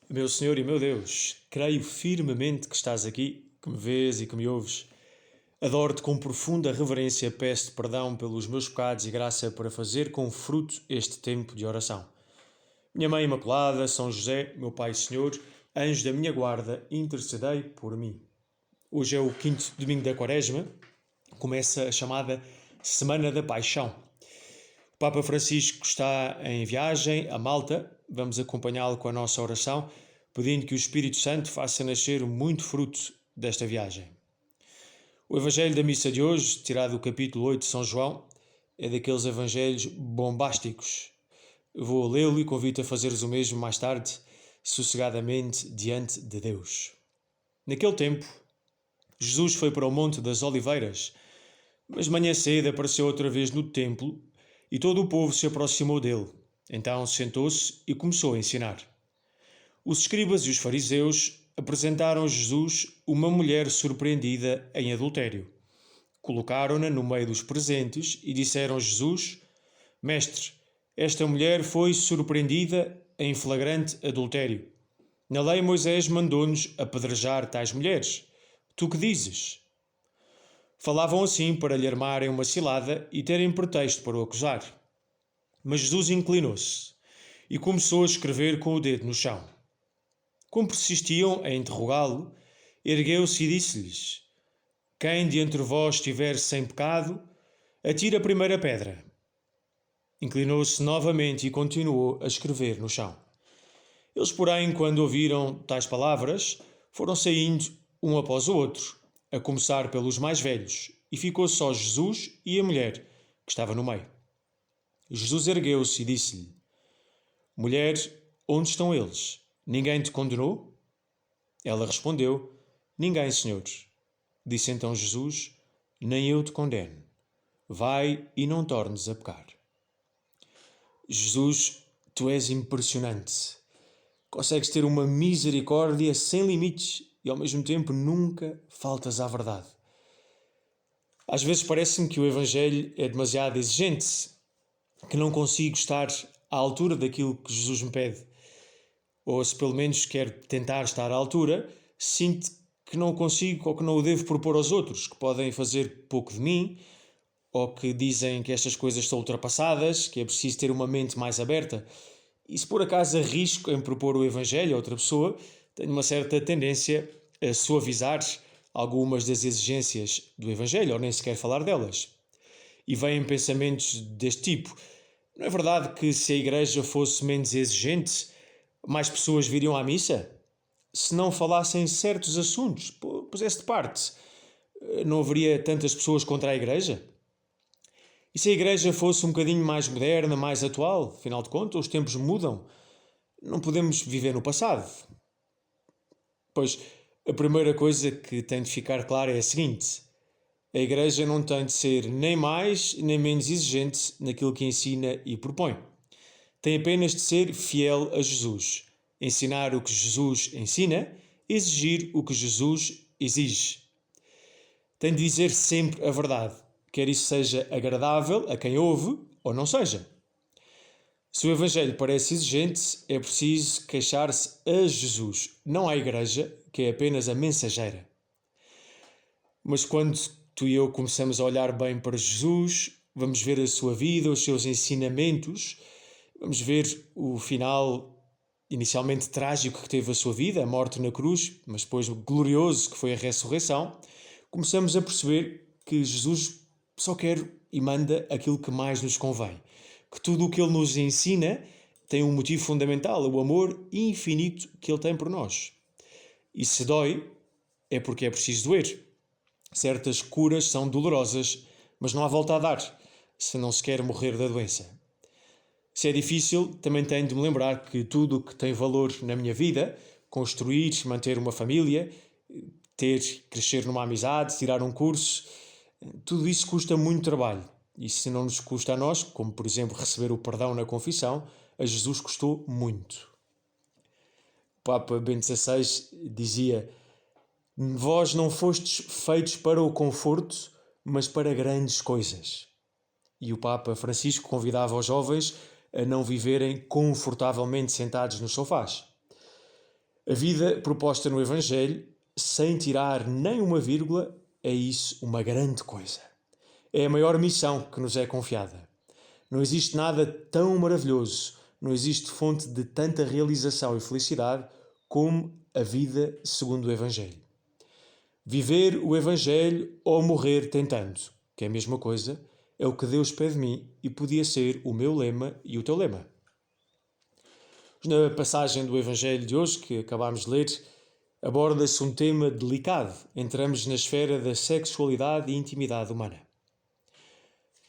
Meu Senhor e meu Deus, creio firmemente que estás aqui, que me vês e que me ouves. Adoro-te com profunda reverência, peço-te perdão pelos meus pecados e graça para fazer com fruto este tempo de oração. Minha Mãe Imaculada, São José, meu Pai e Senhor, anjo da minha guarda, intercedei por mim. Hoje é o quinto domingo da Quaresma, começa a chamada Semana da Paixão. O Papa Francisco está em viagem a Malta, vamos acompanhá-lo com a nossa oração, pedindo que o Espírito Santo faça nascer muito fruto desta viagem. O Evangelho da missa de hoje, tirado do capítulo 8 de São João, é daqueles evangelhos bombásticos. Vou lê-lo e convido a fazeres o mesmo mais tarde, sossegadamente diante de Deus. Naquele tempo, Jesus foi para o Monte das Oliveiras, mas de manhã cedo apareceu outra vez no templo e todo o povo se aproximou dele. Então sentou-se e começou a ensinar. Os escribas e os fariseus apresentaram a Jesus uma mulher surpreendida em adultério. Colocaram-na no meio dos presentes e disseram a Jesus: Mestre, esta mulher foi surpreendida em flagrante adultério. Na lei Moisés mandou-nos apedrejar tais mulheres. Tu que dizes? Falavam assim para lhe armarem uma cilada e terem pretexto para o acusar. Mas Jesus inclinou-se e começou a escrever com o dedo no chão. Como persistiam a interrogá-lo, ergueu-se e disse-lhes: Quem de entre vós estiver sem pecado, atire a primeira pedra. Inclinou-se novamente e continuou a escrever no chão. Eles, porém, quando ouviram tais palavras, foram saindo um após o outro, a começar pelos mais velhos, e ficou só Jesus e a mulher, que estava no meio. Jesus ergueu-se e disse-lhe: Mulher, onde estão eles? Ninguém te condenou? Ela respondeu: Ninguém, Senhor. Disse então Jesus: Nem eu te condeno. Vai e não tornes a pecar. Jesus, tu és impressionante. Consegues ter uma misericórdia sem limites e ao mesmo tempo nunca faltas à verdade. Às vezes parece-me que o Evangelho é demasiado exigente, que não consigo estar à altura daquilo que Jesus me pede. Ou se pelo menos quero tentar estar à altura, sinto que não consigo ou que não o devo propor aos outros, que podem fazer pouco de mim, ou que dizem que estas coisas são ultrapassadas, que é preciso ter uma mente mais aberta. E se por acaso arrisco em propor o Evangelho a outra pessoa, tenho uma certa tendência a suavizar algumas das exigências do Evangelho, ou nem sequer falar delas. E vêm pensamentos deste tipo. Não é verdade que se a Igreja fosse menos exigente, mais pessoas viriam à missa? Se não falassem certos assuntos, pusesse de parte, não haveria tantas pessoas contra a Igreja? E se a Igreja fosse um bocadinho mais moderna, mais atual? Afinal de contas, os tempos mudam. Não podemos viver no passado. Pois, a primeira coisa que tem de ficar clara é a seguinte: a Igreja não tem de ser nem mais nem menos exigente naquilo que ensina e propõe. Tem apenas de ser fiel a Jesus, ensinar o que Jesus ensina, exigir o que Jesus exige. Tem de dizer sempre a verdade, quer isso seja agradável a quem ouve ou não seja. Se o Evangelho parece exigente, é preciso queixar-se a Jesus, não à Igreja, que é apenas a mensageira. Mas quando tu e eu começamos a olhar bem para Jesus, vamos ver a sua vida, os seus ensinamentos, vamos ver o final inicialmente trágico que teve a sua vida, a morte na cruz, mas depois glorioso que foi a ressurreição, começamos a perceber que Jesus só quer e manda aquilo que mais nos convém. Que tudo o que Ele nos ensina tem um motivo fundamental, o amor infinito que Ele tem por nós. E se dói, é porque é preciso doer. Certas curas são dolorosas, mas não há volta a dar, se não se quer morrer da doença. Se é difícil, também tenho de me lembrar que tudo o que tem valor na minha vida, construir, manter uma família, crescer numa amizade, tirar um curso, tudo isso custa muito trabalho. E se não nos custa a nós, como por exemplo receber o perdão na confissão, a Jesus custou muito. O Papa Bento XVI dizia: Vós não fostes feitos para o conforto, mas para grandes coisas. E o Papa Francisco convidava os jovens a não viverem confortavelmente sentados nos sofás. A vida proposta no Evangelho, sem tirar nem uma vírgula, é isso uma grande coisa. É a maior missão que nos é confiada. Não existe nada tão maravilhoso, não existe fonte de tanta realização e felicidade como a vida segundo o Evangelho. Viver o Evangelho ou morrer tentando, que é a mesma coisa, é o que Deus pede de mim e podia ser o meu lema e o teu lema. Na passagem do Evangelho de hoje, que acabámos de ler, aborda-se um tema delicado. Entramos na esfera da sexualidade e intimidade humana.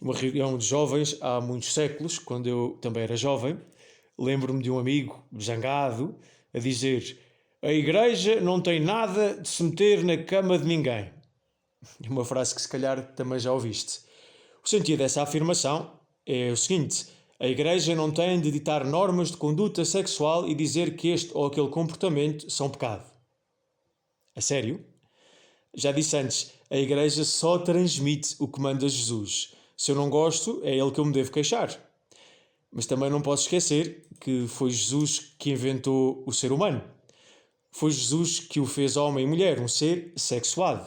Uma reunião de jovens há muitos séculos, quando eu também era jovem, lembro-me de um amigo zangado a dizer: a igreja não tem nada de se meter na cama de ninguém. Uma frase que se calhar também já ouviste. O sentido dessa afirmação é o seguinte: a igreja não tem de ditar normas de conduta sexual e dizer que este ou aquele comportamento são pecado. A sério? Já disse antes, a igreja só transmite o que manda Jesus. Se eu não gosto, é ele que eu me devo queixar. Mas também não posso esquecer que foi Jesus que inventou o ser humano. Foi Jesus que o fez homem e mulher, um ser sexuado.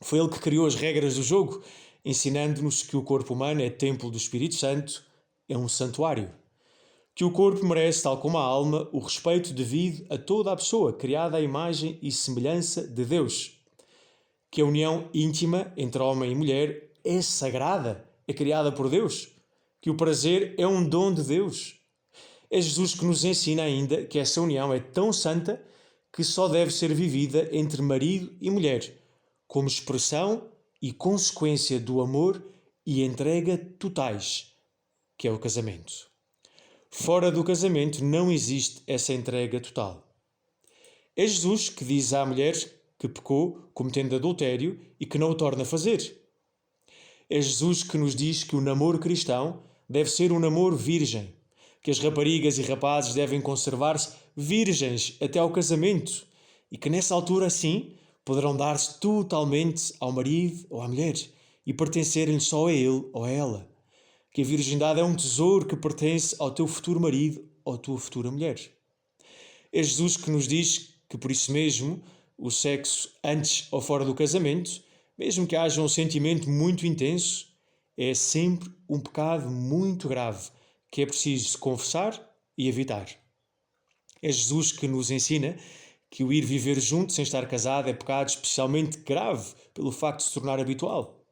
Foi ele que criou as regras do jogo, ensinando-nos que o corpo humano é templo do Espírito Santo, é um santuário. Que o corpo merece, tal como a alma, o respeito devido a toda a pessoa, criada à imagem e semelhança de Deus. Que a união íntima entre homem e mulher é sagrada, é criada por Deus. Que o prazer é um dom de Deus. É Jesus que nos ensina ainda que essa união é tão santa que só deve ser vivida entre marido e mulher, como expressão e consequência do amor e entrega totais, que é o casamento. Fora do casamento não existe essa entrega total. É Jesus que diz à mulher que pecou cometendo adultério e que não o torna a fazer. É Jesus que nos diz que o namoro cristão deve ser um namoro virgem, que as raparigas e rapazes devem conservar-se virgens até ao casamento e que nessa altura, sim, poderão dar-se totalmente ao marido ou à mulher e pertencerem só a ele ou a ela. Que a virgindade é um tesouro que pertence ao teu futuro marido ou à tua futura mulher. É Jesus que nos diz que, por isso mesmo, o sexo antes ou fora do casamento, mesmo que haja um sentimento muito intenso, é sempre um pecado muito grave que é preciso confessar e evitar. É Jesus que nos ensina que o ir viver junto sem estar casado é pecado especialmente grave pelo facto de se tornar habitual.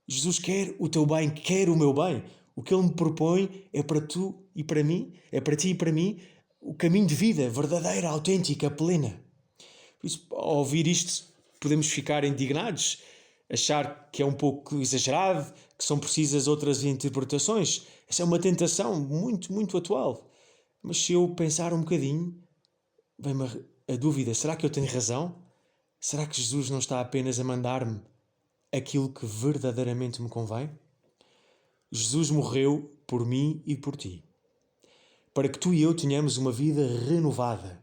Jesus quer o teu bem, quer o meu bem. O que Ele me propõe é para tu e para mim, é para ti e para mim, o caminho de vida verdadeira, autêntica, plena. Por isso, ao ouvir isto, podemos ficar indignados, achar que é um pouco exagerado, que são precisas outras interpretações. Essa é uma tentação muito, muito atual. Mas se eu pensar um bocadinho, vem-me a dúvida, será que eu tenho razão? Será que Jesus não está apenas a mandar-me aquilo que verdadeiramente me convém? Jesus morreu por mim e por ti, para que tu e eu tenhamos uma vida renovada.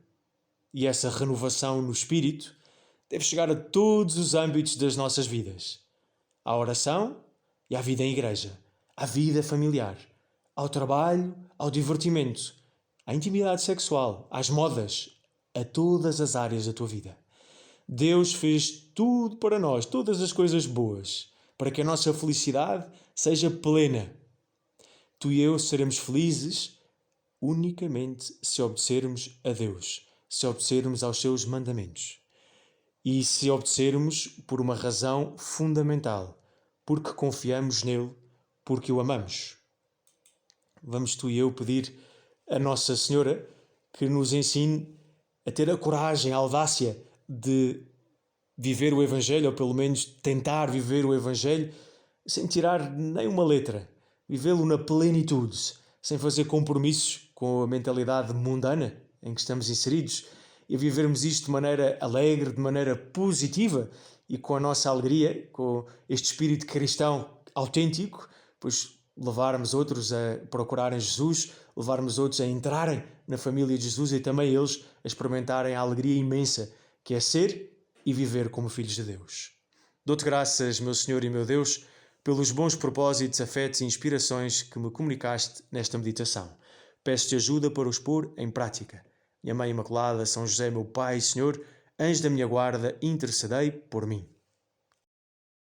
E essa renovação no espírito deve chegar a todos os âmbitos das nossas vidas. À oração e à vida em igreja, à vida familiar, ao trabalho, ao divertimento, à intimidade sexual, às modas, a todas as áreas da tua vida. Deus fez tudo para nós, todas as coisas boas, para que a nossa felicidade seja plena. Tu e eu seremos felizes unicamente se obedecermos a Deus, se obedecermos aos seus mandamentos. E se obedecermos por uma razão fundamental, porque confiamos nele, porque o amamos. Vamos tu e eu pedir a Nossa Senhora que nos ensine a ter a coragem, a audácia de viver o Evangelho, ou pelo menos tentar viver o Evangelho, sem tirar nem uma letra, vivê-lo na plenitude, sem fazer compromissos com a mentalidade mundana em que estamos inseridos, e vivermos isto de maneira alegre, de maneira positiva e com a nossa alegria, com este espírito cristão autêntico, pois levarmos outros a procurarem Jesus, levarmos outros a entrarem na família de Jesus e também eles a experimentarem a alegria imensa que é ser e viver como filhos de Deus. Dou-te graças, meu Senhor e meu Deus, pelos bons propósitos, afetos e inspirações que me comunicaste nesta meditação. Peço-te ajuda para os pôr em prática. minha Mãe Imaculada, São José, meu Pai, Senhor, anjo da minha guarda, intercedei por mim.